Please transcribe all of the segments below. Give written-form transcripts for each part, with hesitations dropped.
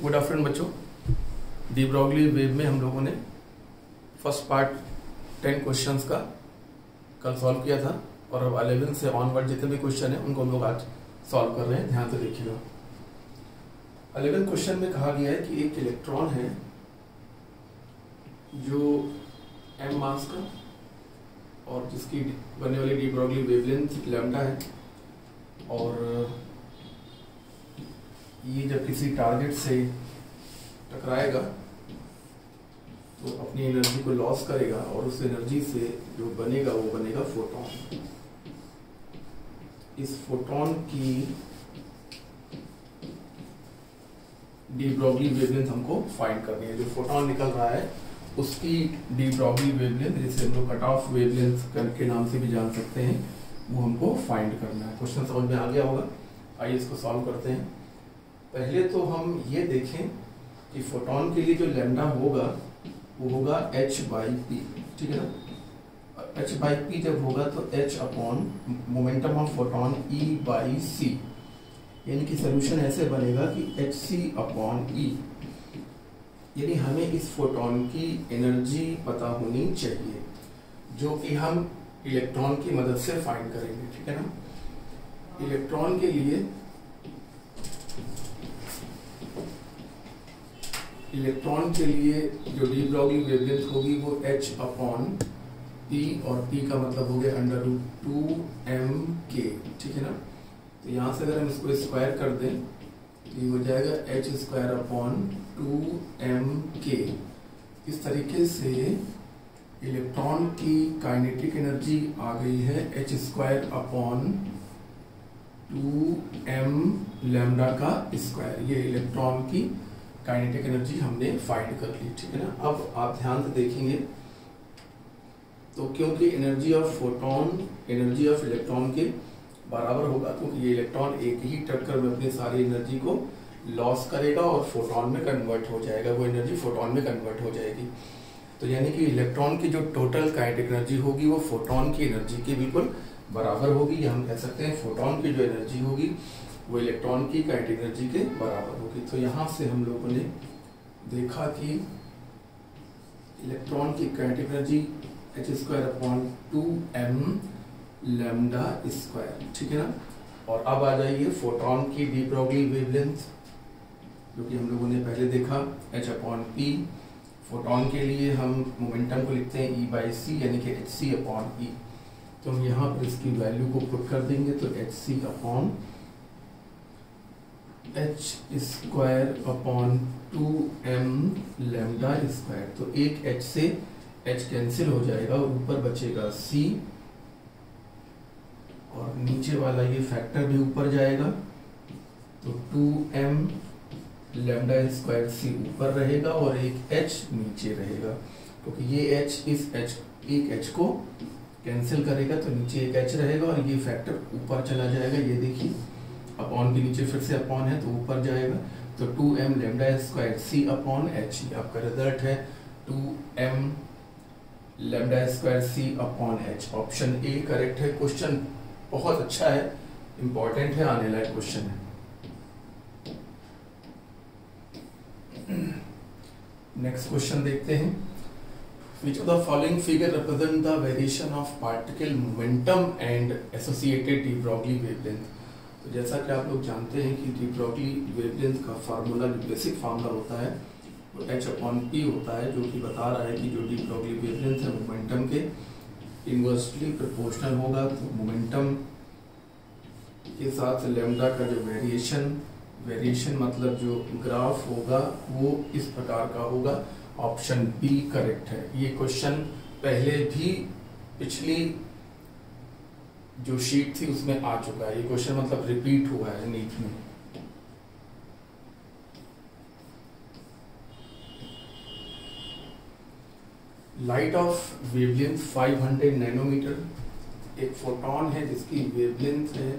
Good afternoon बच्चों। De Broglie wave में हम लोगों ने फर्स्ट पार्ट 10 क्वेश्चंस का कल सॉल्व किया था और अब 11 से ऑनवर्ड जितने भी क्वेश्चन हैं उनको हम लोग आज सॉल्व कर रहे हैं। ध्यान से देखिएगा। 11 क्वेश्चन में कहा गया है कि एक इलेक्ट्रॉन है जो m मास का और जिसकी बनने वाली डी ब्रॉगली वेवलेंथ लैम्डा है, और ये जब किसी टारगेट से टकराएगा तो अपनी एनर्जी को लॉस करेगा और उस एनर्जी से जो बनेगा वो बनेगा फोटॉन। इस फोटॉन की डी ब्रॉगली वेवलेंथ हमको फाइंड करनी है। जो फोटॉन निकल रहा है उसकी डी ब्रॉगली वेवलेंथ, जिसे हम लोग कट ऑफ वेवलेंथ के नाम से भी जान सकते हैं, वो हमको फाइंड करना है। क्वेश्चन समझ में आ गया होगा। आइए इसको सॉल्व करते हैं। पहले तो हम ये देखें कि फोटॉन के लिए जो लैम्डा होगा वो होगा h/p, ठीक है ना। h/p जब होगा तो h upon momentum of photon E/c, यानी कि सोल्यूशन ऐसे बनेगा कि hc/e, यानी हमें इस फोटॉन की एनर्जी पता होनी चाहिए जो कि हम इलेक्ट्रॉन की मदद से फाइंड करेंगे, ठीक है ना। इलेक्ट्रॉन के लिए जो डी ब्रॉगली वेवलेंथ होगी वो h/p, और p का मतलब हो गया √2mk, ठीक है ना। तो यहाँ से अगर हम इसको स्क्वायर कर दें तो ये हो जाएगा h²/2mk। इस तरीके से इलेक्ट्रॉन की काइनेटिक एनर्जी आ गई है h²/2m लैम्डा का स्क्वायर। ये इलेक्ट्रॉन की काइनेटिक एनर्जी हमने फाइंड कर ली, ठीक है ना। अब आप ध्यान से देखेंगे तो क्योंकि energy of photon energy of electron के बराबर होगा, क्योंकि ये इलेक्ट्रॉन एक ही टक्कर में अपनी सारी एनर्जी को लॉस करेगा और फोटॉन में कन्वर्ट हो जाएगा, वो एनर्जी फोटॉन में कन्वर्ट हो जाएगी। तो यानी कि इलेक्ट्रॉन की जो टोटल काइनेटिक एनर्जी होगी वो फोटॉन की एनर्जी के बिल्कुल बराबर होगी, या हम कह सकते हैं फोटॉन की जो एनर्जी होगी वो इलेक्ट्रॉन की काइनेटिक एनर्जी के बराबर होगी। तो यहाँ से हम लोगों ने देखा कि इलेक्ट्रॉन की kinetic energy h²/2m lambda square, ठीक है ना। और अब आ जाइए फोटॉन की डी ब्रॉगली वेवलेंथ, जो कि हम लोगों ने पहले देखा h/p। फोटॉन के लिए हम मोमेंटम को लिखते हैं E/c, यानी कि hc/e। तो हम यहाँ पर इसकी वैल्यू को पुट कर देंगे तो hc/h² h²/2m लैम्डा स्क्वायर। तो एक h से h कैंसिल हो जाएगा और ऊपर बचेगा c, और नीचे वाला ये फैक्टर भी ऊपर जाएगा तो 2m लैम्डा स्क्वायर c ऊपर रहेगा और एक h नीचे रहेगा, क्योंकि ये h इस h एक h को कैंसिल करेगा तो नीचे एक h रहेगा और ये फैक्टर ऊपर चला जाएगा। ये देखिए अपॉन के नीचे फिर से अपॉन है तो ऊपर जाएगा, तो 2m लैम्डा स्क्वायर c/h। आपका रिजल्ट है 2m lambda square c/h। Option A correct है। क्वेश्चन बहुत अच्छा है, इंपॉर्टेंट है, आने लायक क्वेश्चन है। नेक्स्ट क्वेश्चन देखते हैं। Which of the following figure represent the variation of particle momentum and associated de Broglie wavelength? तो जैसा कि आप लोग जानते हैं कि डी ब्रॉगली वेवलेंथ का फार्मूला, जो बेसिक फार्मूला होता है वो h/p होता है, जो कि बता रहा है कि जो डी ब्रॉगली वेवलेंथ है मोमेंटम के इनवर्सली प्रोपोर्शनल होगा। तो मोमेंटम के साथ लैम्डा का जो वेरिएशन मतलब जो ग्राफ होगा वो इस प्रकार का होगा। ऑप्शन बी करेक्ट है। ये क्वेश्चन पहले भी पिछली जो शीट थी उसमें आ चुका है। ये क्वेश्चन मतलब रिपीट हुआ है नीट में। Light of wavelength 500 nanometer. एक फोटॉन है जिसकी वेवलेंथ है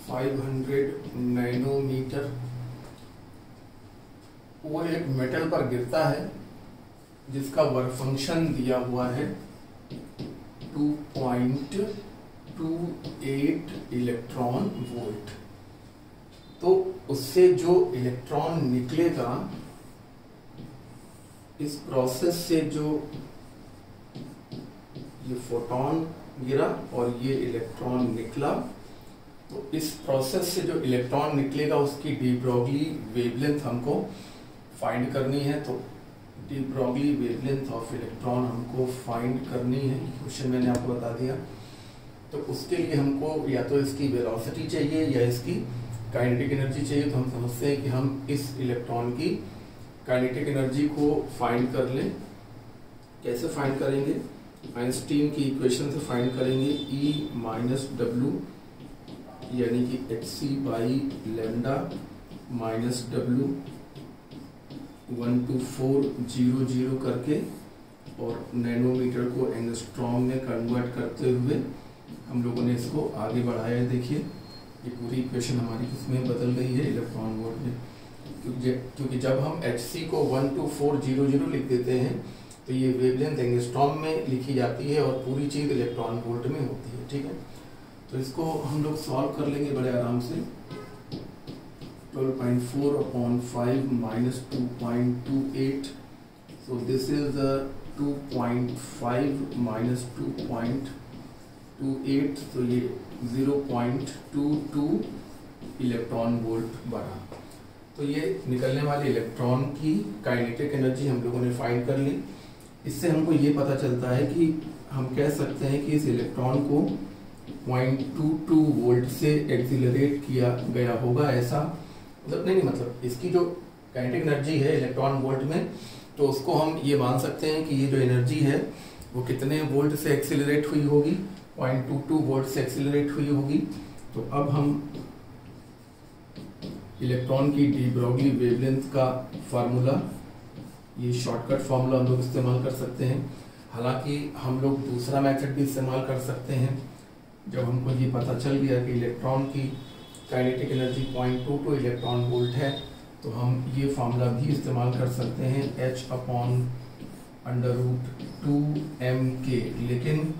500 नैनोमीटर। वो एक मेटल पर गिरता है जिसका वर्क फंक्शन दिया हुआ है 2.28 इलेक्ट्रॉन वोल्ट। तो उससे जो इलेक्ट्रॉन निकलेगा, इस प्रोसेस से जो ये फोटोन गिरा और ये इलेक्ट्रॉन निकला, तो इस प्रोसेस से जो इलेक्ट्रॉन निकलेगा उसकी डी ब्रॉगली वेवलेंथ हमको फाइंड करनी है। तो D Broglie wavelength of electron हमको फाइंड करनी है, क्वेश्चन मैंने आपको बता दिया। तो उसके लिए हमको या तो इसकी वेलोसिटी चाहिए या इसकी काइनेटिक एनर्जी चाहिए। तो हम समझते हैं कि हम इस इलेक्ट्रॉन की काइनेटिक एनर्जी को फाइंड कर लें। कैसे फाइंड करेंगे? आइंस्टीन की इक्वेशन से फाइंड करेंगे। E माइनस डब्ल्यू यानी कि hc by lambda minus W 12400 करके और नैनोमीटर को एंगस्ट्रॉम में कन्वर्ट करते हुए हम लोगों ने इसको आगे बढ़ाया है। देखिए ये पूरी इक्वेशन हमारी किसमें बदल गई है? इलेक्ट्रॉन वोल्ट में। क्योंकि जब हम hc को 12400 लिख देते हैं तो ये वेवलेंथ एंगस्ट्रॉम में लिखी जाती है और पूरी चीज इलेक्ट्रॉन वोल्ट में होती है। ठीक है, तो इसको हम लोग सॉल्व कर लेंगे बड़े आराम से। 12.4/5 minus 2.28, so this is 2.5 minus 2.28, तो ये 0.22 इलेक्ट्रॉन वोल्ट बना। तो ये निकलने वाले इलेक्ट्रॉन की काइनेटिक एनर्जी हम लोगों ने फाइंड कर ली। इससे हमको ये पता चलता है कि हम कह सकते हैं कि इस इलेक्ट्रॉन को 0.22 वोल्ट से एक्सिलरेट किया गया होगा। ऐसा मतलब नहीं, मतलब इसकी जो काइनेटिक एनर्जी है इलेक्ट्रॉन वोल्ट में, तो उसको हम ये मान सकते हैं कि ये जो एनर्जी है वो कितने वोल्ट से एक्सिलरेट हुई होगी? 0.22 वोल्ट से एक्सिलरेट हुई होगी। तो अब हम इलेक्ट्रॉन की डी ब्रॉगली वेवलेंथ का फार्मूला, ये शॉर्टकट फार्मूला हम लोग इस्तेमाल कर सकते हैं। हालांकि हम लोग दूसरा मेथड भी इस्तेमाल कर सकते हैं। जब हमको ये पता चल गया कि इलेक्ट्रॉन की काइनेटिक एनर्जी 0.22 इलेक्ट्रॉन वोल्ट है, तो हम ये फार्मूला भी इस्तेमाल कर सकते हैं h/√2mk। लेकिन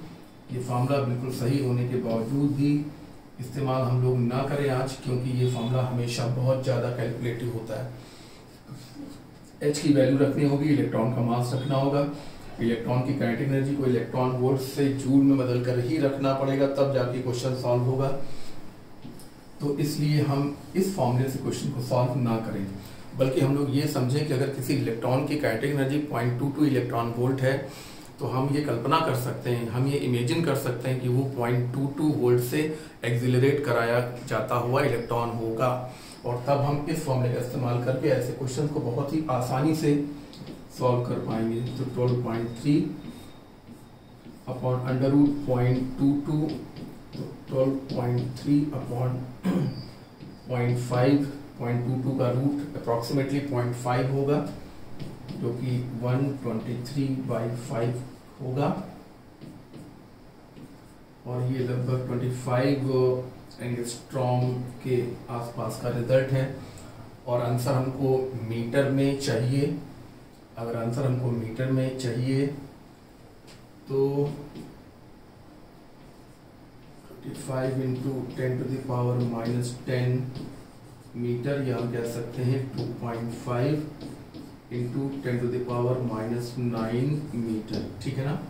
ये फार्मूला बिल्कुल सही होने के बावजूद भी इस्तेमाल हम लोग ना करें आज, क्योंकि ये फार्मूला हमेशा बहुत ज़्यादा कैलकुलेटिव होता है। h की वैल्यू रखनी होगी, इलेक्ट्रॉन का मास रखना होगा, इलेक्ट्रॉन की काइनेटिक एनर्जी को इलेक्ट्रॉन वोल्ट से जूल में बदल कर ही रखना पड़ेगा, तब जाके क्वेश्चन सॉल्व होगा। तो इसलिए हम इस फॉर्मूले से क्वेश्चन को सॉल्व ना करें, बल्कि हम लोग ये समझें कि अगर किसी इलेक्ट्रॉन की काइनेटिक एनर्जी 0.22 इलेक्ट्रॉन वोल्ट है, तो हम ये कल्पना कर सकते हैं, हम ये इमेजिन कर सकते हैं कि वो 0.22 वोल्ट से एक्सिलरेट कराया जाता हुआ इलेक्ट्रॉन होगा। और तब हम इस फॉर्मूले का इस्तेमाल करके ऐसे क्वेश्चन को बहुत ही आसानी से सॉल्व कर पाएंगे। तो 12.3/√0.22, तो 12.3/0.5, 0.22 का रूट अप्रॉक्सीमेटली 0.5 होगा, जो कि 123/5 होगा। और ये लगभग 25 एंगस्ट्रॉम के आसपास का रिजल्ट है। और आंसर हमको मीटर में चाहिए। अगर आंसर हमको मीटर में चाहिए तो 25 × 10⁻⁻10 मीटर, या हम कह सकते हैं 2.5 × 10⁻⁻9 मीटर। ठीक है ना?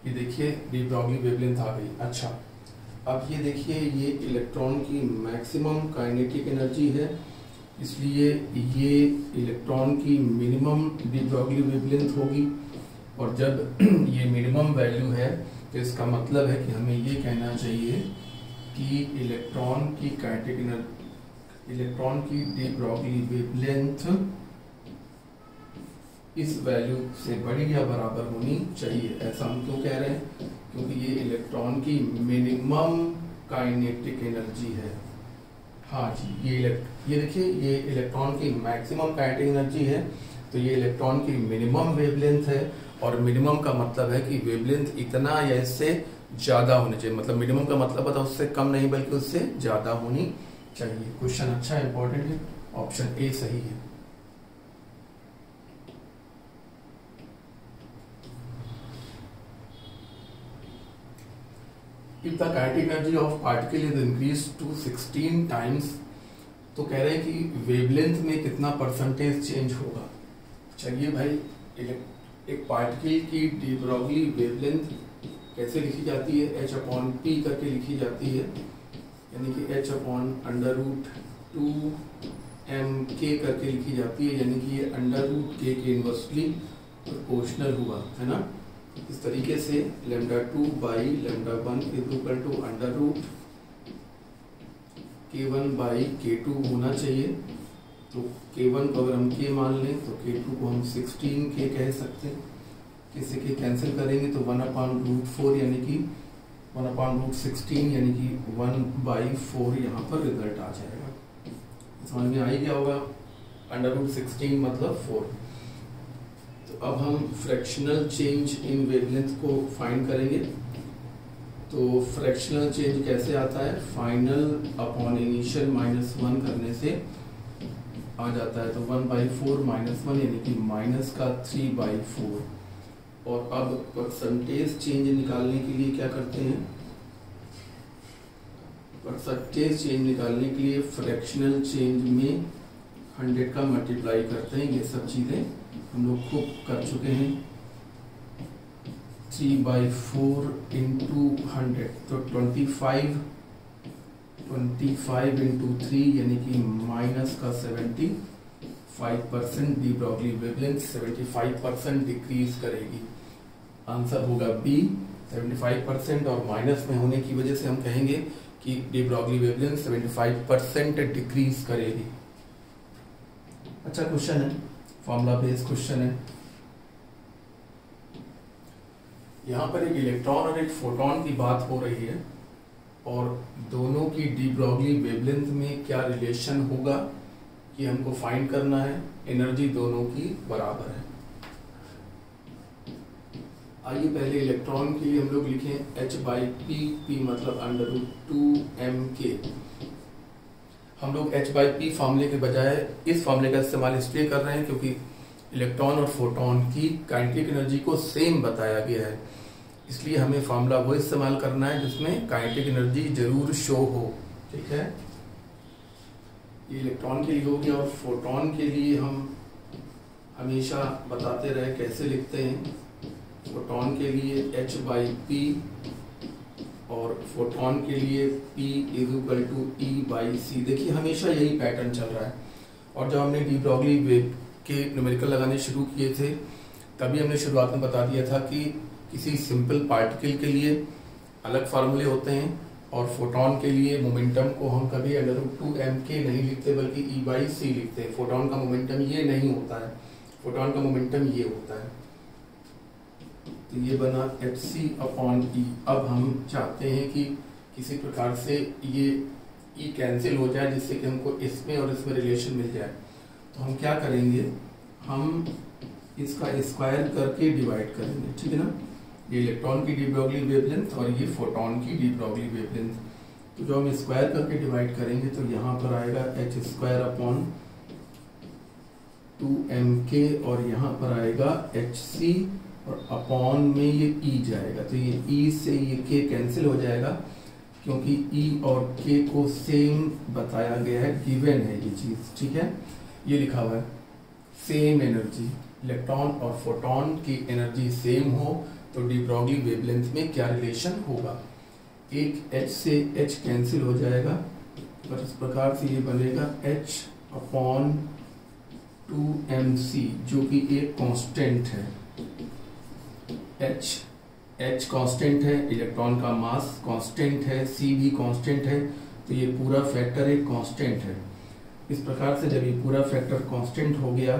ये देखिए डी ब्रॉगली वेवलेंथ आ गई। अच्छा, अब ये देखिए ये इलेक्ट्रॉन की मैक्सिमम काइनेटिक एनर्जी है, इसलिए ये इलेक्ट्रॉन की मिनिमम डी ब्रॉगली वेवलेंथ होगी। और जब ये मिनिमम वैल्यू है तो इसका मतलब है कि हमें ये कहना चाहिए कि इलेक्ट्रॉन की काइनेटिक एनर्जी, इलेक्ट्रॉन की डी ब्रॉगली वेवलेंथ इस वैल्यू से बड़ी या बराबर होनी चाहिए। ऐसा हम क्यों कह रहे हैं? क्योंकि ये इलेक्ट्रॉन की मिनिमम काइनेटिक एनर्जी है। हाँ जी, ये देखिए ये इलेक्ट्रॉन की मैक्सिमम काइनेटिक एनर्जी है, तो ये इलेक्ट्रॉन की मिनिमम वेवलेंथ है। और मिनिमम का मतलब है कि वेवलेंथ इतना या इससे ज्यादा होनी चाहिए। मतलब मिनिमम का मतलब है उससे कम नहीं बल्कि उससे ज्यादा होनी चाहिए। क्वेश्चन अच्छा इंपॉर्टेंट है, ऑप्शन ए सही है। If the kinetic energy of particle is increased to 16 times तो कह रहे हैं कि वेवलेंथ में कितना परसेंटेज चेंज होगा। चलिए भाई, एक पार्टिकल की डी ब्रॉगली वेवलेंथ कैसे लिखी जाती है, h/p करके लिखी जाती है, यानी कि h/√2mk करके लिखी जाती है, यानी कि ये √k के इनवर्सली प्रोपोर्शनल हुआ है ना। इस तरीके से λ2/λ1 = √k1/k2 होना चाहिए। तो k1 को अगर हम k मान लें तो k2 को हम 16k कह सकते हैं। किसी के कैंसिल करेंगे तो 1/√4 यानी कि 1/√16 यानी कि 1/4 यहाँ पर रिजल्ट आ जाएगा। समझ में आई क्या होगा, √16 मतलब 4। तो अब हम फ्रैक्शनल चेंज इन वेवलेंथ को फाइंड करेंगे। तो फ्रैक्शनल चेंज कैसे आता है, फाइनल अपॉन इनिशियल -1 करने से आ जाता है। तो 1/4 -1 यानी कि -3/4। और अब परसेंटेज चेंज निकालने के लिए क्या करते हैं, परसेंटेज चेंज निकालने के लिए फ्रैक्शनल चेंज में 100 का मल्टीप्लाई करते हैं। ये सब चीजें हम लोग खूब कर चुके हैं। 3/4 × 100 तो 25 × 3 यानी कि -75% डी ब्रॉगली वेवलेंथ 75% डिक्रीज करेगी। आंसर होगा बी 75%, और माइनस में होने की वजह से हम कहेंगे कि डी ब्रॉगली वेवलेंथ 75% डिक्रीज करेगी। अच्छा क्वेश्चन है, फॉर्मूला बेस्ड क्वेश्चन है। यहाँ पर एक इलेक्ट्रॉन और एक फोटोन की बात हो रही है, और दोनों की डी ब्रॉगली वेवलेंथ में क्या रिलेशन होगा ये हमको फाइंड करना है। एनर्जी दोनों की बराबर है। आइए पहले इलेक्ट्रॉन के लिए हम लोग लिखें h/p, p मतलब √2mk। हम लोग h/p फॉर्मूले के बजाय इस फॉर्मूले का इस्तेमाल इसलिए कर रहे हैं क्योंकि इलेक्ट्रॉन और फोटोन की काइनेटिक एनर्जी को सेम बताया गया है, इसलिए हमें फॉर्मूला वो इस्तेमाल करना है जिसमें काइनेटिक एनर्जी जरूर शो हो। ठीक है, ये इलेक्ट्रॉन के लिए हो गया। और फोटोन के लिए हम हमेशा बताते रहे कैसे लिखते हैं। फोटोन के लिए h/p और फोटोन के लिए p = E/c। देखिए हमेशा यही पैटर्न चल रहा है। और जब हमने डी ब्रॉगली वेव के न्यूमेरिकल लगाने शुरू किए थे तभी हमने शुरुआत में बता दिया था कि किसी सिंपल पार्टिकल के लिए अलग फार्मूले होते हैं, और फोटोन के लिए मोमेंटम को हम कभी √2mk नहीं लिखते बल्कि E/c लिखते हैं। फोटोन का मोमेंटम ये नहीं होता है, फोटोन का मोमेंटम ये होता है। तो ये बना hc/E। अब हम चाहते हैं कि किसी प्रकार से ये E कैंसिल हो जाए जिससे कि हमको इसमें और इसमें रिलेशन मिल जाए। तो हम क्या करेंगे, हम इसका स्क्वायर करके डिवाइड करेंगे। ठीक है ना, ये इलेक्ट्रॉन की डी ब्रॉगली वेवलेंथ और ये फोटोन की डी ब्रॉगली वेवलेंथ। तो जो हम स्क्वायर करके डिवाइड करेंगे तो यहाँ पर आएगा h²/2mk और यहाँ पर आएगा hc, और अपॉन में ये E जाएगा। तो ये E से ये k कैंसिल हो जाएगा क्योंकि E और k को सेम बताया गया है, गिवन है ये चीज। ठीक है, ये लिखा हुआ है सेम एनर्जी, इलेक्ट्रॉन और फोटोन की एनर्जी सेम हो तो डी ब्रॉगली वेवलेंथ में क्या रिलेशन होगा। एक h से h कैंसिल हो जाएगा और इस प्रकार से ये बनेगा h/2mc जो कि एक कांस्टेंट है। h कांस्टेंट है, इलेक्ट्रॉन का मास कांस्टेंट है, c भी कांस्टेंट है, तो ये पूरा फैक्टर एक कांस्टेंट है। इस प्रकार से जब ये पूरा फैक्टर कांस्टेंट हो गया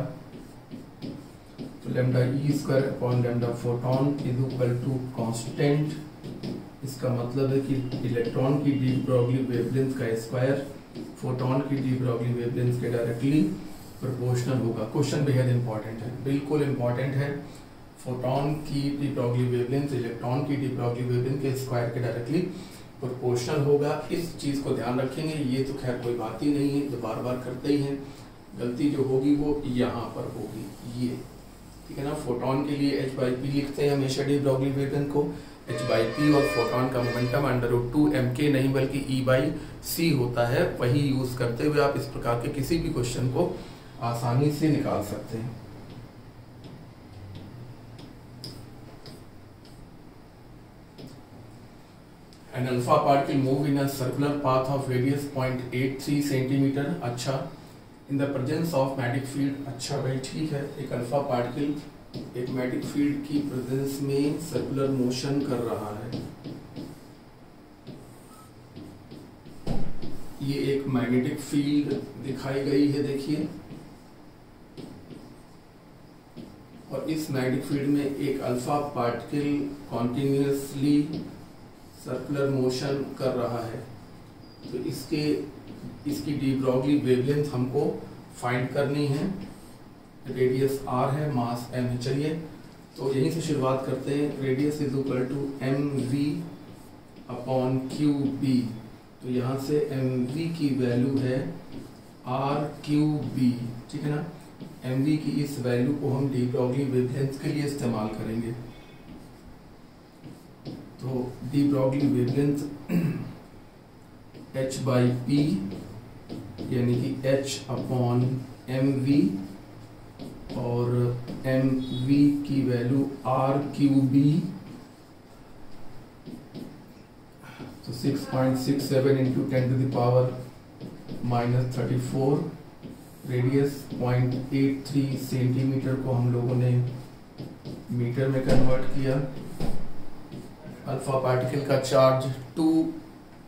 तो λe²/λ_photon = कांस्टेंट। इसका मतलब है कि इलेक्ट्रॉन की डी ब्रॉगली वेवलेंथ का स्क्वायर फोटोन की डी ब्रॉगली वेवलेंथ के डायरेक्टली प्रोपोर्शनल होगा। क्वेश्चन बेहद इंपॉर्टेंट है, बिल्कुल इंपॉर्टेंट है। फोटोन की डी ब्रॉगली वेवलेंथ इलेक्ट्रॉन की डी ब्रॉगली वेवलेंथ के स्क्वायर के डायरेक्टली प्रोपोर्शनल होगा। इस चीज को ध्यान रखेंगे। ये तो खैर कोई बात ही नहीं है, जो बार बार करते ही हैं। गलती जो होगी वो यहाँ पर होगी, ये ठीक है ना। फोटोन के लिए h/p लिखते हैं हमेशा डी ब्रॉगली वेवलेंथ को, h/p और फोटॉन का मोमेंटम √2mk नहीं बल्कि e/c होता है, वही यूज करते हुए आप इस प्रकार के किसी भी क्वेश्चन को आसानी से निकाल सकते हैं। An alpha particle move in a circular path of radius 0.83 centimetre. अच्छा, in the presence of magnetic field। अच्छा भाई ठीक है, एक अल्फा पार्टिकल एक मैग्नेटिक फील्ड की प्रेजेंस में सर्कुलर मोशन कर रहा है। ये एक मैग्नेटिक फील्ड दिखाई गई है, देखिए, और इस मैग्नेटिक फील्ड में एक alpha particle continuously circular motion कर रहा है। तो इसकी डी ब्रॉगली वेवलेंथ हमको फाइंड करनी है। रेडियस r है, मास m है। चलिए तो यहीं से शुरुआत करते हैं। Radius is equal to mv upon qb। तो यहाँ से mv की वैल्यू है r/qb, ठीक है ना। mv की इस वैल्यू को हम डी ब्रॉगली वेवलेंथ के लिए इस्तेमाल करेंगे। तो डी ब्रॉगली वेवलेंथ h/p यानी कि h अपॉन mv और mv की वैल्यू r/qb। तो 6.67 इंटू 10⁻³ -34। रेडियस 0.83 सेंटीमीटर को हम लोगों ने मीटर में कन्वर्ट किया। अल्फा पार्टिकल का चार्ज 2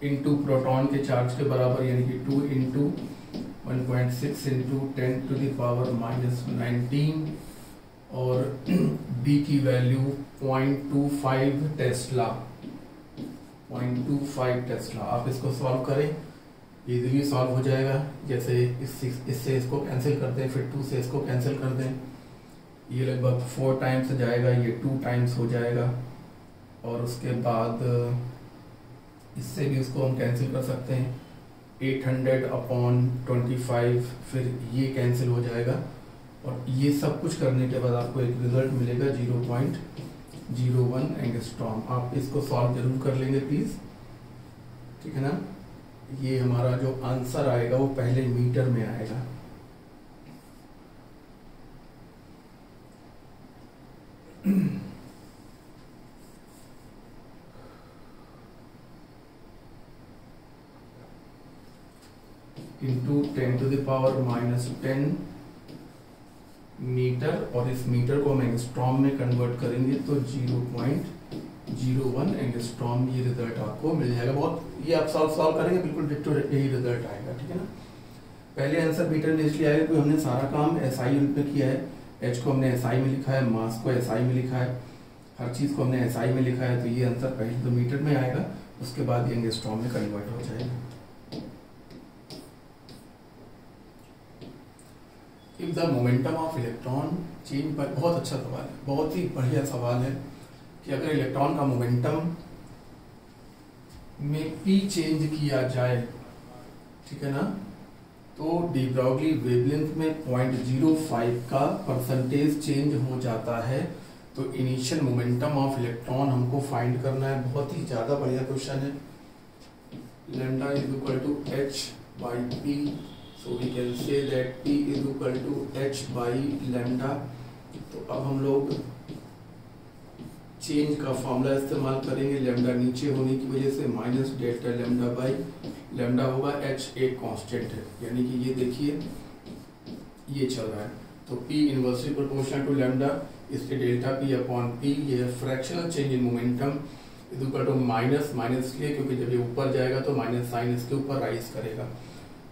इंटू प्रोटॉन के चार्ज के बराबर, यानी कि 2 इंटू 1.6 इंटू 10⁻⁻19 और b की वैल्यू 0.25 टेस्ला। 0.25 टेस्ला। आप इसको सॉल्व करें, इजीली सॉल्व हो जाएगा। जैसे इससे इसको कैंसिल कर दें, फिर 2 से इसको कैंसिल कर दें, ये लगभग 4 टाइम्स जाएगा, ये 2 टाइम्स हो जाएगा, और उसके बाद इससे भी इसको हम कैंसिल कर सकते हैं। 800 अपॉन 25, फिर ये कैंसिल हो जाएगा, और ये सब कुछ करने के बाद आपको एक रिजल्ट मिलेगा 0.01 एंगस्ट्रॉम। आप इसको सॉल्व जरूर कर लेंगे प्लीज, ठीक है ना। ये हमारा जो आंसर आएगा वो पहले मीटर में आएगा। इंटू 10⁻⁻10 मीटर, और इस मीटर को हम एंगस्ट्रॉम में कन्वर्ट करेंगे तो 0.01 एंगस्ट्रॉम ये रिजल्ट आपको मिल जाएगा। बहुत ये आप सॉल्व करेंगे, बिल्कुल डिट्टो यही रिजल्ट आएगा, ठीक है ना। पहले आंसर मीटर में इसलिए आएगा क्योंकि हमने सारा काम SI यूनिट में किया है। एच को हमने SI में लिखा है, मास को SI में लिखा है, हर चीज को हमने SI में लिखा है। तो ये आंसर पहले तो मीटर में आएगा, उसके बाद ये एंगस्ट्रॉम में कन्वर्ट हो जाएगा। If the momentum of electron change bye, बहुत अच्छा सवाल है, बहुत ही बढ़िया सवाल है कि अगर इलेक्ट्रॉन का मोमेंटम में p चेंज किया जाए, ठीक है ना, तो डी ब्रॉगली वेवलेंथ में 0.05 का परसेंटेज चेंज हो जाता है। तो इनिशियल मोमेंटम ऑफ इलेक्ट्रॉन हमको फाइंड करना है। बहुत ही ज्यादा बढ़िया क्वेश्चन है। Lambda is equal to h/p, so we can say that p is equal to h/λ। तो अब हम लोग चेंज का फॉर्मूला इस्तेमाल करेंगे। लैम्डा नीचे होने की वजह से माइनस डेल्टा लैम्डा होगा, h एक कांस्टेंट है, यानी कि ये देखिए ये चल रहा है। तो p inversely proportional to lambda, इसके डेल्टा p अपॉन p, ये fractional change in momentum is equal to minus इसलिए क्योंकि जब ये ऊपर जाएगा तो माइनस साइन इसके ऊपर राइज करेगा।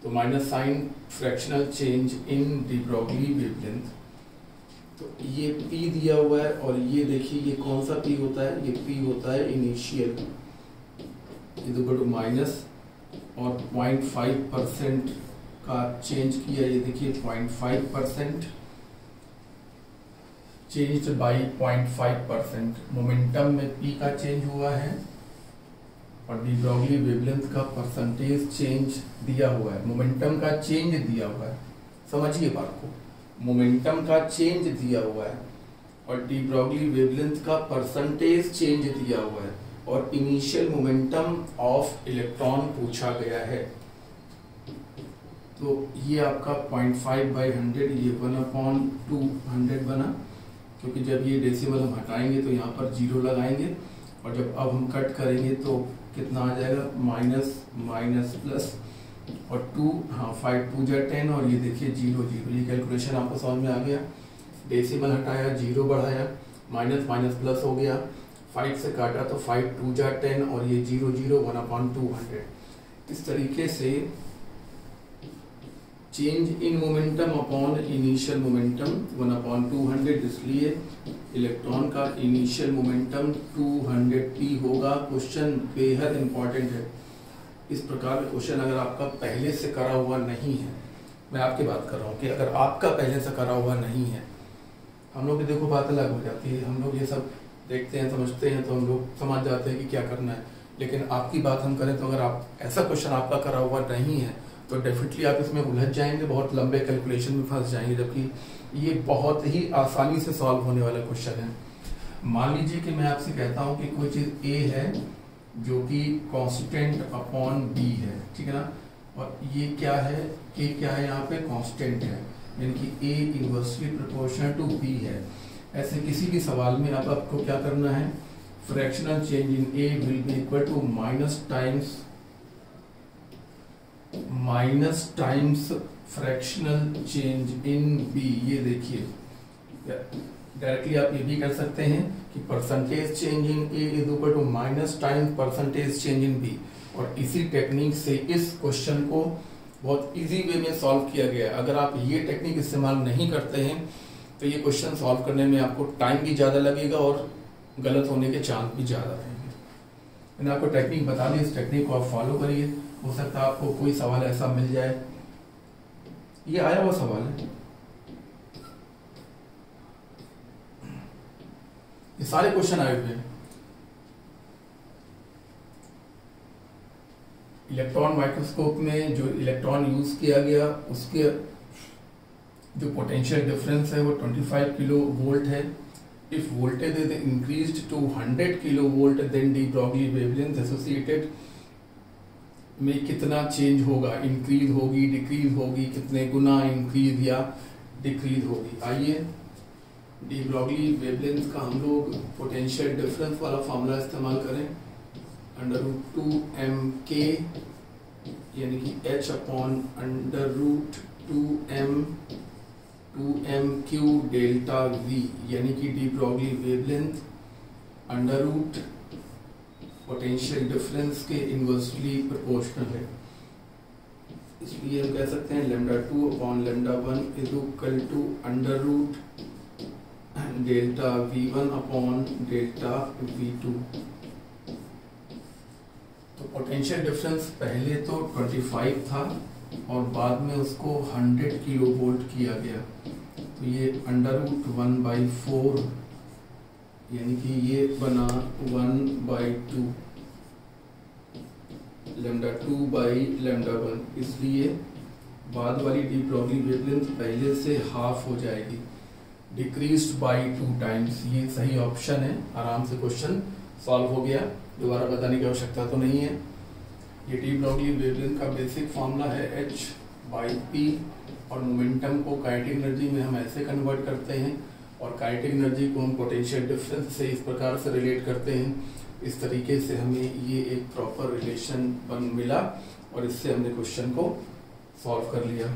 तो minus sign fractional change in de Broglie wavelength. तो ये P दिया हुआ है, और ये देखिए ये कौन सा P होता है, ये P होता है initial is equal to minus, और 0.5% का चेंज किया। ये देखिए 0.5% चेंज्ड बाय 0.5%। मोमेंटम में P का चेंज हुआ है और डी ब्रॉगली वेवलेंथ का परसेंटेज चेंज दिया हुआ है, मोमेंटम का चेंज दिया हुआ है। समझिए बात को, मोमेंटम का चेंज दिया हुआ है और डी ब्रॉगली वेवलेंथ का परसेंटेज चेंज दिया हुआ है और इनिशियल मोमेंटम ऑफ इलेक्ट्रॉन पूछा गया है। तो ये आपका 0.5/100, ये 1/200 बना, क्योंकि जब ये डेसिमल हम हटाएंगे तो यहाँ पर 0 लगाएंगे और जब अब हम कट करेंगे तो कितना आ जाएगा, माइनस माइनस प्लस और 2, हाँ 5 2 जा 10 और ये देखिए 0 0। ये कैलकुलेशन आपको समझ में आ गया। डेसिमल हटाया, 0 बढ़ाया, माइनस माइनस प्लस हो गया, 5 से काटा तो 5 2 जा 10 और ये 0 0 1/200। इस तरीके से change in momentum upon initial momentum 1/200, इसलिए इलेक्ट्रॉन का इनिशियल मोमेंटम 200t होगा। क्वेश्चन बेहद इंपॉर्टेंट है। इस प्रकार का क्वेश्चन अगर आपका पहले से करा हुआ नहीं है, मैं आपकी बात कर रहा हूँ कि अगर आपका पहले से करा हुआ नहीं है, हम लोग की देखो बात अलग हो जाती है, हम लोग ये सब देखते हैं समझते हैं तो हम लोग समझ जाते हैं कि क्या करना है। लेकिन आपकी बात हम करें तो अगर आप ऐसा क्वेश्चन आपका करा हुआ नहीं है तो डेफिनेटली आप इसमें उलझ जाएंगे, बहुत लंबे कैलकुलेशन में फंस जाएंगे, जबकि ये बहुत ही आसानी से सॉल्व होने वाला क्वेश्चन है। मान लीजिए कि मैं आपसे कहता हूँ कि कोई चीज ए है जो कि कांस्टेंट अपॉन बी है, ठीक है ना, और ये क्या है, ए क्या है यहाँ पे, कांस्टेंट है, यानी कि ए इनवर्सली प्रोपोर्शनल टू बी है। ऐसे किसी भी सवाल में अब आपको क्या करना है, fractional change in A will be equal to minus times fractional change in B. ये देखिए डायरेक्टली आप ये भी कर सकते हैं कि percentage change in A is equal to minus times percentage change in B, और इसी टेक्निक से इस क्वेश्चन को बहुत इजी वे में सॉल्व किया गया है। अगर आप ये टेक्निक इस्तेमाल नहीं करते हैं तो ये क्वेश्चन सॉल्व करने में आपको टाइम भी ज़्यादा लगेगा और गलत होने के चांस भी ज़्यादा रहेंगे। मैंने आपको टेक्निक बता दी, इस टेक्निक को आप फॉलो करिए, हो सकता है आपको कोई सवाल ऐसा मिल जाए। ये आया हुआ सवाल है, ये सारे क्वेश्चन आए हुए हैं। इलेक्ट्रॉन माइक्रोस्कोप में जो इलेक्ट्रॉन यूज किया गया उसके जो पोटेंशियल डिफरेंस है वो 25 किलो वोल्ट है। If voltage is increased to 100 kilo volt then de Broglie wavelength associated में कितना चेंज होगा, इंक्रीज होगी, डिक्रीज होगी, कितने गुना इंक्रीज या डिक्रीज होगी। आइए डी ब्रॉगली वेवलेंथ का हम लोग पोटेंशियल डिफरेंस वाला फॉर्मूला इस्तेमाल करें, √2mk यानी कि h upon √2m delta v यानी कि de Broglie wavelength √ potential difference के इनवर्सली प्रोपोर्शनल है। इसलिए हम कह सकते हैं λ2 upon λ1 is equal to √ delta v1 upon delta v2। तो पोटेंशियल डिफरेंस पहले तो 25 था और बाद में उसको 100 किलो वोल्ट किया गया, तो ये √1/4 यानी कि ये बना 1/2 λ2/λ1, इसलिए बाद वाली डी ब्रॉगली वेवलेंथ पहले से हाफ हो जाएगी, डिक्रीज्ड बाय 2 टाइम्स। ये सही ऑप्शन है, आराम से क्वेश्चन सॉल्व हो गया, दोबारा बताने की आवश्यकता तो नहीं है। ये डी ब्रॉगली वेवलेंथ का बेसिक फॉर्मूला है h/p, और मोमेंटम को काइनेटिक एनर्जी में हम ऐसे कन्वर्ट करते हैं और काइनेटिक एनर्जी को हम पोटेंशियल डिफरेंस से इस प्रकार से रिलेट करते हैं। इस तरीके से हमें ये एक प्रॉपर रिलेशन मिला और इससे हमने क्वेश्चन को सॉल्व कर लिया।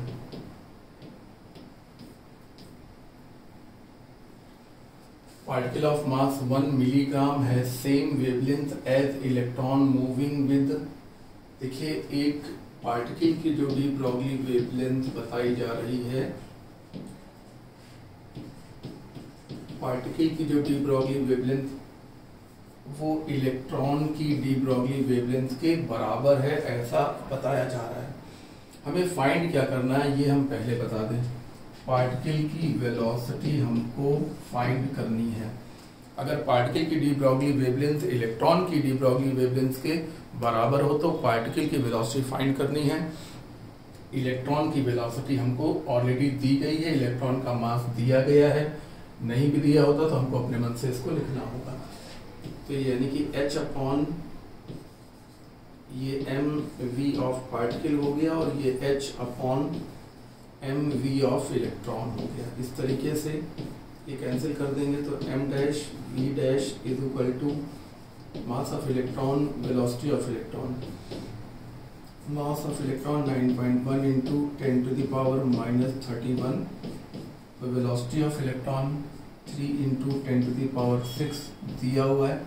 पार्टिकल ऑफ मास 1 मिलीग्राम है same wavelength as electron moving with. देखिए एक पार्टिकल की जो डी ब्रॉगली वेवलेंथ बताई जा रही है, पार्टिकल की जो डी ब्रॉगली वेवलेंथ वो इलेक्ट्रॉन की डी ब्रॉगली वेवलेंथ के बराबर है, ऐसा बताया जा रहा है। हमें फाइंड क्या करना है ये हम पहले बता दें। पार्टिकल की वेलोसिटी हमको फाइंड करनी है। अगर पार्टिकल की डी ब्रॉगली वेवलेंथ इलेक्ट्रॉन की डी ब्रॉगली वेवलेंथ के बराबर हो तो पार्टिकल की वेलोसिटी फाइंड करनी है। इलेक्ट्रॉन की वेलोसिटी हमको ऑलरेडी दी गई है, इलेक्ट्रॉन का मास दिया गया है, नहीं भी दिया होता तो हमको अपने मन से इसको लिखना होगा। तो यानी कि h अपॉन ये एम वी ऑफ पार्टिकल हो गया और ये h upon M V of electron हो गया। इस तरीके से ये कैंसिल कर देंगे तो m dash v dash is equal to mass of electron velocity of electron. Mass of electron 9.1 into 10 to the power -31, velocity of electron 3 into 10 to the power 6 दिया हुआ है।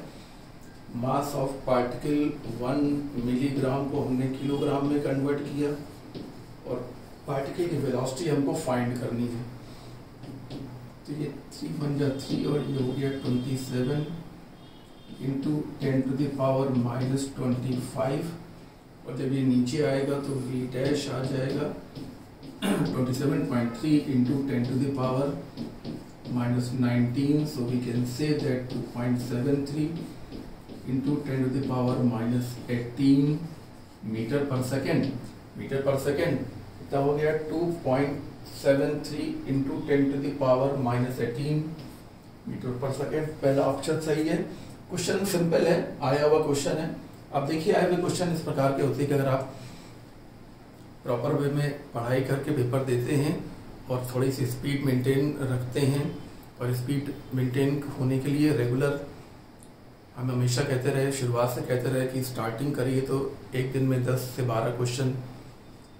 मास ऑफ पार्टिकल 1 मिलीग्राम को हमने kilogram में convert किया और particle की velocity हमको फाइंड करनी है। तो ये 3 बन जा 3 और ये हो गया 27 इंटू 10 टू द पावर -25 और जब ये नीचे आएगा तो v डैश आ जाएगा 27.3 into 10 to the power -19, so we can say that 2.73 into 10 to the power -18 meter per second. Meter per second कितना हो गया 2.73 into 10 to the power -18 meter per second. पहला ऑप्शन सही है। क्वेश्चन सिंपल है, आया हुआ क्वेश्चन है। अब देखिए आए हुए क्वेश्चन इस प्रकार के होते हैं कि अगर आप प्रॉपर वे में पढ़ाई करके पेपर देते हैं और थोड़ी सी स्पीड मेंटेन रखते हैं, और स्पीड मेंटेन होने के लिए रेगुलर हम हमेशा कहते रहे, शुरुआत से कहते रहे कि स्टार्टिंग करिए तो एक दिन में 10 से 12 क्वेश्चन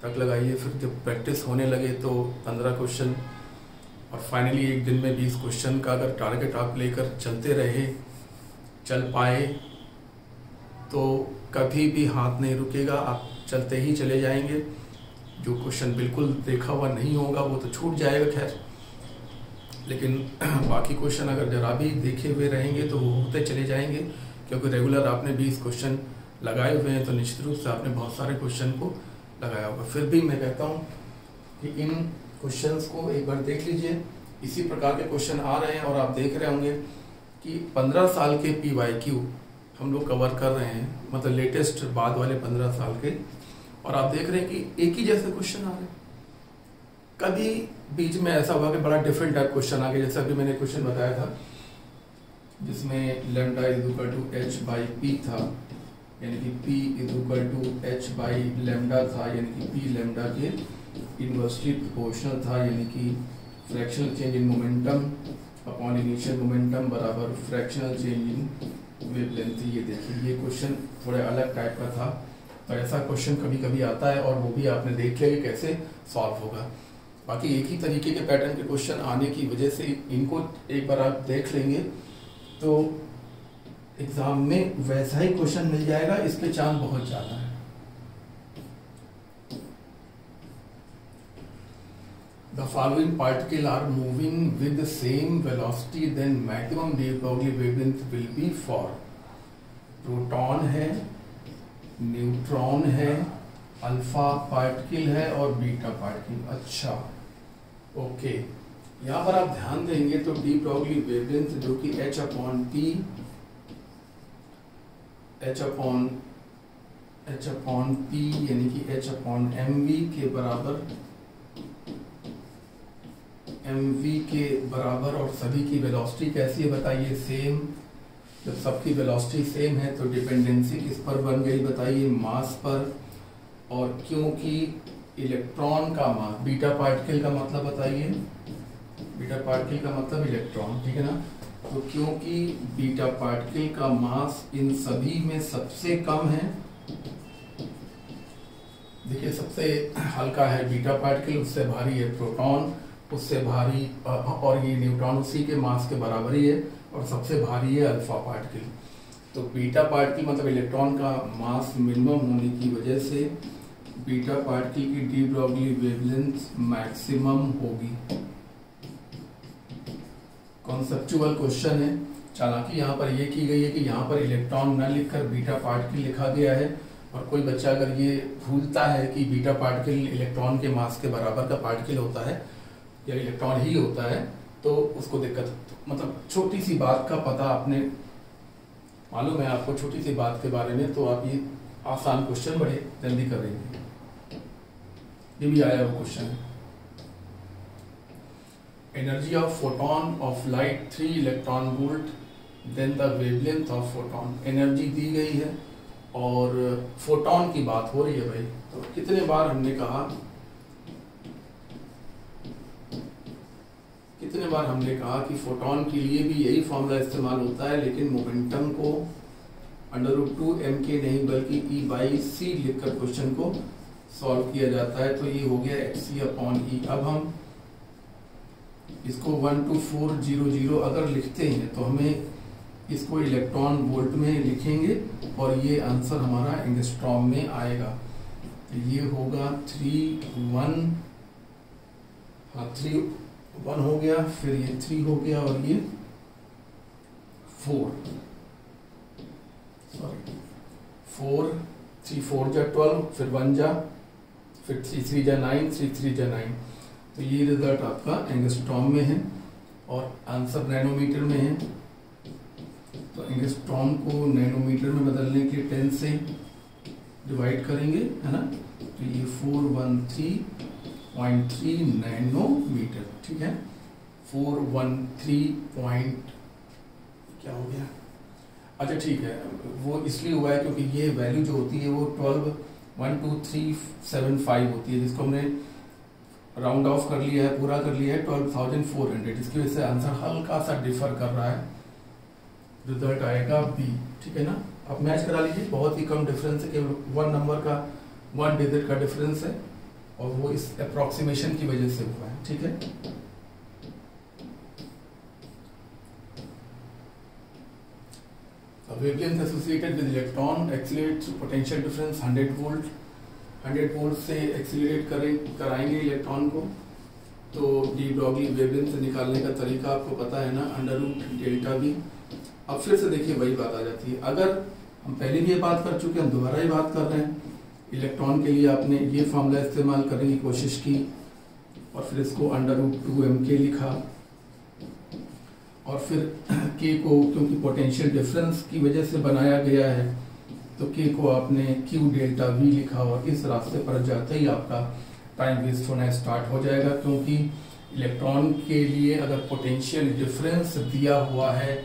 तक लगाइए, फिर जब प्रैक्टिस होने लगे तो 15 क्वेश्चन, और फाइनली एक दिन में 20 क्वेश्चन का अगर टारगेट आप लेकर चलते रहे, चल पाए तो कभी भी हाथ नहीं रुकेगा, आप चलते ही चले जाएंगे। जो क्वेश्चन बिल्कुल देखा हुआ नहीं होगा वो तो छूट जाएगा खैर, लेकिन बाकी क्वेश्चन अगर जरा भी देखे हुए रहेंगे तो वो होते चले जाएंगे, क्योंकि रेगुलर आपने 20 क्वेश्चन लगाए हुए हैं तो निश्चित रूप से आपने बहुत सारे क्वेश्चन को लगाया होगा। फिर भी मैं कहता हूँ कि इन क्वेश्चंस को एक बार देख लीजिए। इसी प्रकार के क्वेश्चन आ रहे हैं और आप देख रहे होंगे कि 15 साल के PYQ हम लोग कवर कर रहे हैं, मतलब लेटेस्ट बाद वाले 15 साल के, और आप देख रहे हैं कि एक ही जैसे क्वेश्चन आ रहे हैं। कभी बीच में ऐसा हुआ कि बड़ा डिफरेंट टाइप क्वेश्चन आ गया, जैसे अभी मैंने क्वेश्चन बताया था जिसमें lambda is equal to h by p था, यानी कि p is equal to h by lambda था, यानी कि p लैम्डा के इनवर्सली प्रोपोर्शनल था, यानी कि fractional change in momentum upon initial momentum बराबर फ्रैक्शनल चेंज इन वेवलेंथ। ये देखिए ये क्वेश्चन थोड़े अलग टाइप का था, तो ऐसा क्वेश्चन कभी कभी आता है और वो भी आपने देख लिया कि कैसे सॉल्व होगा। बाकी एक ही तरीके के पैटर्न के क्वेश्चन आने की वजह से इनको एक बार आप देख लेंगे तो एग्जाम में वैसा ही क्वेश्चन मिल जाएगा, इस पे चांस बहुत ज्यादा है। The following particles are moving with the same velocity, then maximum de Broglie wavelength will be for proton है, न्यूट्रॉन है, अल्फा पार्टिकल है और बीटा पार्टिकल। अच्छा ओके, यहाँ पर आप ध्यान देंगे तो डी ब्रॉगली वेवलेंथ जो कि h अपॉन p यानी कि h अपॉन mv के बराबर और सभी की वेलोसिटी कैसी है बताइए, सेम। जब सबकी वेलोसिटी सेम है तो डिपेंडेंसी किस पर बन गई बताइए, मास पर। और क्योंकि इलेक्ट्रॉन का मास, बीटा पार्टिकल का मतलब बताइए, बीटा पार्टिकल का मतलब इलेक्ट्रॉन, ठीक है ना। तो क्योंकि बीटा पार्टिकल का मास इन सभी में सबसे कम है, देखिए सबसे हल्का है बीटा पार्टिकल, उससे भारी है प्रोटॉन, उससे भारी, और ये न्यूट्रॉन उसी के मास के बराबर ही है, और सबसे भारी है अल्फा पार्टिकल। तो बीटा पार्टिकल मतलब इलेक्ट्रॉन का मास मिनिमम होने की वजह से बीटा पार्टिकल की डी ब्रॉगली वेवलेंथ मैक्सिमम होगी। कॉन्सेप्चुअल क्वेश्चन है, चालाकी यहाँ पर ये की गई है कि यहाँ पर इलेक्ट्रॉन न लिखकर बीटा पार्टिकल लिखा गया है, और कोई बच्चा अगर ये भूलता है कि बीटा पार्टिकल इलेक्ट्रॉन के मास के बराबर का पार्टिकल होता है या इलेक्ट्रॉन ही होता है तो उसको दिक्कत, मतलब छोटी सी बात का पता आपने मालूम है आपको छोटी सी बात के बारे में, तो आप ये आसान क्वेश्चन बड़े जल्दी कर रही है। ये भी आया वो क्वेश्चन है। Energy of photon of light 3 electron volt, then the wavelength of photon. Energy दी गई है और फोटोन की बात हो रही है भाई। तो कितने बार हमने कहा कि फोटोन के लिए भी यही फॉर्मूला इस्तेमाल होता है, लेकिन मोमेंटम को √2m के नहीं बल्कि E/c लिखकर क्वेश्चन को सॉल्व किया जाता है। तो ये हो गया hc/E। अब हम इसको 12400 अगर लिखते हैं तो हमें इसको इलेक्ट्रॉन वोल्ट में लिखेंगे और ये आंसर हमारा एंगस्ट्रॉम में आएगा। तो ये होगा 3 हो गया, फिर ये 3 हो गया और ये 4 3 4 जा 12, फिर 1 जा, फिर 3 3 जा 9, 3 3 जा 9। तो ये रिजल्ट आपका एंगस्ट्रॉम में है और आंसर नैनोमीटर में है। तो एंगस्ट्रॉम को नैनोमीटर में बदलने के 10 से डिवाइड करेंगे, है ना। तो ये 413.3 नैनोमीटर, ठीक है। 413 क्या हो गया, अच्छा ठीक है, वो इसलिए हुआ है क्योंकि ये वैल्यू जो होती है वो 12,12375 होती है, जिसको हमने राउंड ऑफ कर लिया है, पूरा कर लिया है 12,400। इसकी वजह से आंसर हल्का सा डिफर कर रहा है। रिजल्ट आएगा बी, ठीक है ना। अब मैच करा लीजिए, बहुत ही कम डिफरेंस है, केवल 1 नंबर का 1 डिजिट का डिफरेंस है और वो इस अप्रोक्सीमेशन की वजह से हुआ है, ठीक है। Wavelength associated with electron accelerate through potential difference 100 volt. 100 volt से एक्सीलरेट कराएंगे इलेक्ट्रॉन को। तो डी ब्रॉगली वेवलेंथ निकालने का तरीका आपको पता है ना, √Δv। अब फिर से देखिए वही बात आ जाती है। अगर हम पहले भी ये बात कर चुके हैं, हम दोबारा ही बात कर रहे हैं। इलेक्ट्रॉन के लिए आपने ये फॉर्मूला इस्तेमाल करने की कोशिश की और फिर इसको √2m लिखा और फिर k को, क्योंकि पोटेंशियल डिफरेंस की वजह से बनाया गया है, तो k को आपने Q∆V लिखा और इस रास्ते पर जाते ही आपका टाइम वेस्ट होना स्टार्ट हो जाएगा। क्योंकि इलेक्ट्रॉन के लिए अगर पोटेंशियल डिफरेंस दिया हुआ है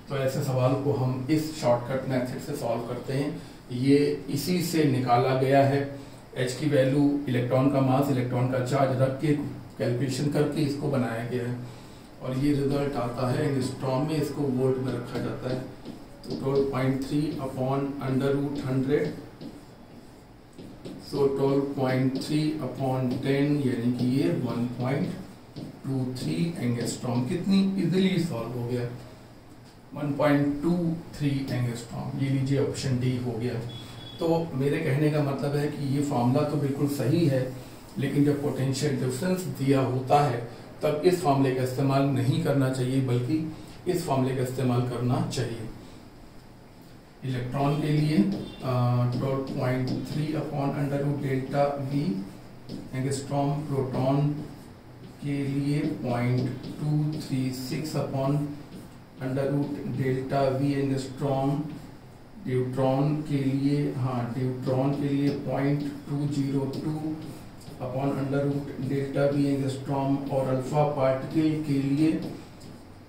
तो ऐसे सवाल को हम इस शॉर्टकट मेथड से सॉल्व करते हैं। ये इसी से निकाला गया है। h की वैल्यू, इलेक्ट्रॉन का मास, इलेक्ट्रॉन का चार्ज रख के कैलकुलेशन करके इसको बनाया गया है और ये रिजल्ट आता है एंगस्ट्रॉम में। इसको वोल्ट में रखा जाता है। तो 12.3/100, सो 12.3/10 यानी कि ये 1.23 एंगस्ट्रॉम। कितनी इजीली सॉल्व हो गया, 1.23 एंगस्ट्रॉम। ये लीजिए ऑप्शन डी हो गया। तो मेरे कहने का मतलब है कि ये फॉर्मूला तो बिल्कुल सही है, लेकिन जब पोटेंशियल डिफरेंस दिया होता है तब इस फॉर्मूले का इस्तेमाल नहीं करना चाहिए, बल्कि इस फॉर्मूले का इस्तेमाल करना चाहिए। इलेक्ट्रॉन के लिए 12.3/√Δv एंगस्ट्रॉम, प्रोटॉन के लिए 0.236/√Δv एंगस्ट्रॉम, ड्यूट्रॉन के लिए 0.202/√Δv एंगस्ट्रॉम और अल्फा पार्टिकल के लिए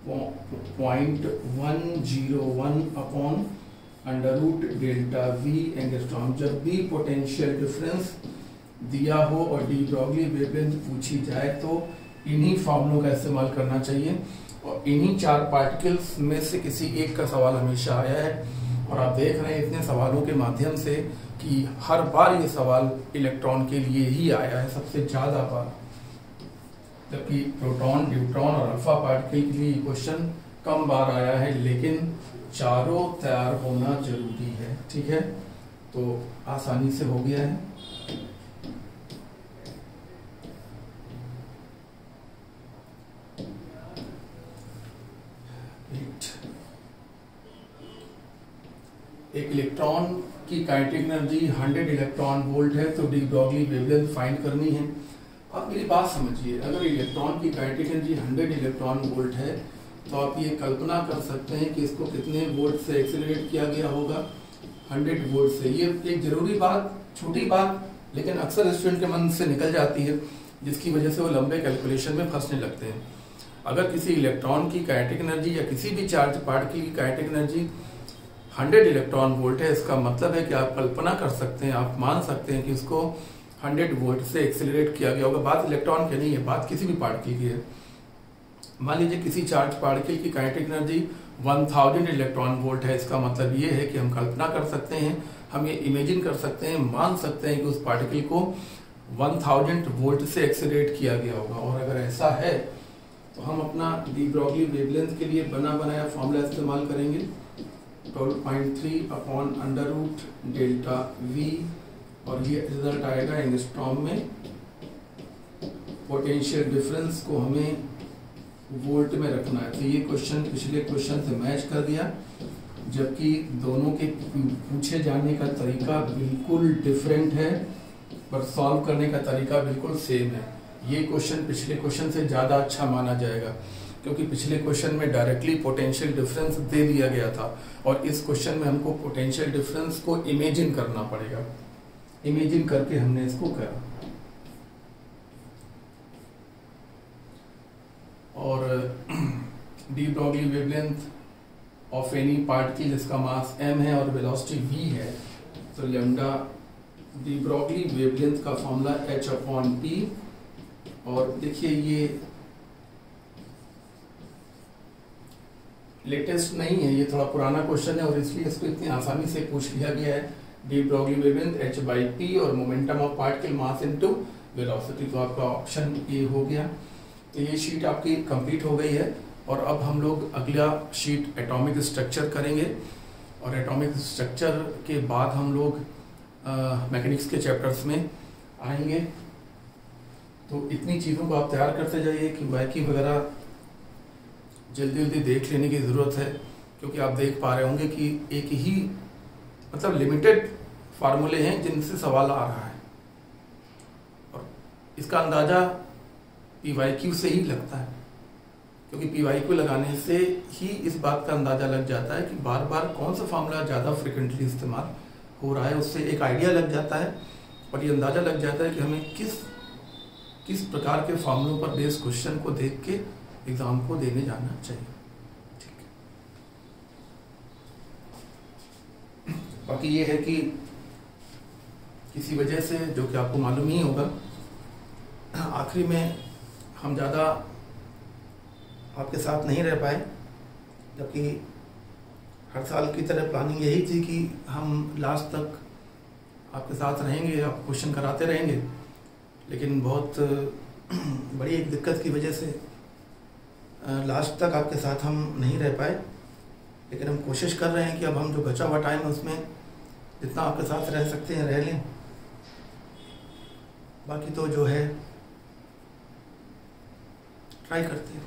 0.101/√Δv एंगस्ट्रॉम। जब भी पोटेंशियल डिफरेंस दिया हो और डी ब्रॉगली वेवलेंथ पूछी जाए तो इन्हीं फॉर्मूलों का इस्तेमाल करना चाहिए। और इन्हीं 4 पार्टिकल्स में से किसी एक का सवाल हमेशा आया है और आप देख रहे हैं इतने सवालों के माध्यम से कि हर बार ये सवाल इलेक्ट्रॉन के लिए ही आया है सबसे ज्यादा बार, जबकि प्रोटॉन, न्यूट्रॉन और अल्फा पार्टिकल के लिए क्वेश्चन कम बार आया है। लेकिन चारों तैयार होना जरूरी है, ठीक है। तो आसानी से हो गया है। एक इलेक्ट्रॉन की काइनेटिक एनर्जी 100 इलेक्ट्रॉन वोल्ट है, तो डी ब्रॉगली वेवलेंथ फाइंड करनी है। अब मेरी बात समझिए, अगर इलेक्ट्रॉन की काइनेटिक एनर्जी 100 इलेक्ट्रॉन वोल्ट है तो आप ये कल्पना कर सकते हैं कि इसको कितने वोल्ट से एक्सेलरेट किया गया होगा, 100 वोल्ट से। ये एक जरूरी बात, छोटी बात, लेकिन अक्सर स्टूडेंट के मन से निकल जाती है, जिसकी वजह से वो लंबे कैलकुलेशन में फंसने लगते हैं। अगर किसी इलेक्ट्रॉन की काइनेटिक एनर्जी या किसी भी चार्ज पार्टिकल की काइनेटिक एनर्जी 100 इलेक्ट्रॉन वोल्ट है, इसका मतलब है कि आप कल्पना कर सकते हैं, आप मान सकते हैं कि उसको 100 वोल्ट से एक्सेलरेट किया गया होगा। बात इलेक्ट्रॉन की नहीं है, बात किसी भी पार्टिकल की है। मान लीजिए किसी चार्ज पार्टिकल की काइनेटिक एनर्जी 1000 इलेक्ट्रॉन वोल्ट है, इसका मतलब ये है कि हम कल्पना कर सकते हैं, हम ये इमेजिन कर सकते हैं, मान सकते हैं कि उस पार्टिकल को 1000 वोल्ट से एक्सेलरेट किया गया होगा। और अगर ऐसा है तो हम अपना डी ब्रॉगली वेवलेंथ के लिए बना बनाया फॉर्मूला इस्तेमाल करेंगे, 12.3 upon under root delta V, और ये रिजल्ट आएगा एंगस्ट्रॉम में। पोटेंशियल डिफरेंस को हमें वोल्ट में रखना है, तो ये क्वेश्चन पिछले क्वेश्चन से मैच कर दिया, जबकि दोनों के पूछे जाने का तरीका बिल्कुल डिफरेंट है पर सॉल्व करने का तरीका बिल्कुल सेम है। ये क्वेश्चन पिछले क्वेश्चन से ज़्यादा अच्छा माना जाएगा, क्योंकि पिछले क्वेश्चन में डायरेक्टली पोटेंशियल डिफरेंस दे दिया गया था, और इस क्वेश्चन में हमको पोटेंशियल डिफरेंस को इमेजिन करना पड़ेगा। इमेजिन करके हमने इसको करा। और de Broglie wavelength of any particle जिसका मास m है और वेलोसिटी v है, तो लैम्डा डी ब्रॉगली वेवलेंथ का फॉर्मूला h/p। और देखिए ये लेटेस्ट नहीं है, ये थोड़ा पुराना क्वेश्चन है और इसलिए इसको इतनी आसानी से पूछ लिया गया है। डी ब्रॉगली वेवलेंथ h/p और momentum of particle mass into velocity, तो आपका ऑप्शन ये हो गया। तो ये शीट आपकी कंप्लीट हो गई है, और अब हम लोग अगला शीट एटॉमिक स्ट्रक्चर करेंगे, और एटॉमिक स्ट्रक्चर के बाद हम लोग मैकेनिक्स के चैप्टर्स में आएंगे। तो इतनी चीज़ों को आप तैयार करते जाइए कि वाइकी वगैरह जल्दी जल्दी देख लेने की ज़रूरत है, क्योंकि आप देख पा रहे होंगे कि एक ही मतलब लिमिटेड फार्मूले हैं जिनसे सवाल आ रहा है, और इसका अंदाज़ा PYQ से ही लगता है, क्योंकि PYQ लगाने से ही इस बात का अंदाज़ा लग जाता है कि बार बार कौन सा फार्मूला ज़्यादा फ्रिक्वेंटली इस्तेमाल हो रहा है। उससे एक आइडिया लग जाता है, और ये अंदाज़ा लग जाता है कि हमें किस प्रकार के फार्मूलों पर बेस्ड क्वेश्चन को देख के एग्ज़ाम को देने जाना चाहिए। ठीक है, बाकी ये है कि किसी वजह से, जो कि आपको मालूम ही होगा, आखिरी में हम ज़्यादा आपके साथ नहीं रह पाए, जबकि हर साल की तरह प्लानिंग यही थी कि हम लास्ट तक आपके साथ रहेंगे, आप क्वेश्चन कराते रहेंगे, लेकिन बहुत बड़ी एक दिक्कत की वजह से लास्ट तक आपके साथ हम नहीं रह पाए। लेकिन हम कोशिश कर रहे हैं कि अब हम जो बचा हुआ टाइम है उसमें जितना आपके साथ रह सकते हैं रह लें, बाकी तो जो है ट्राई करते हैं।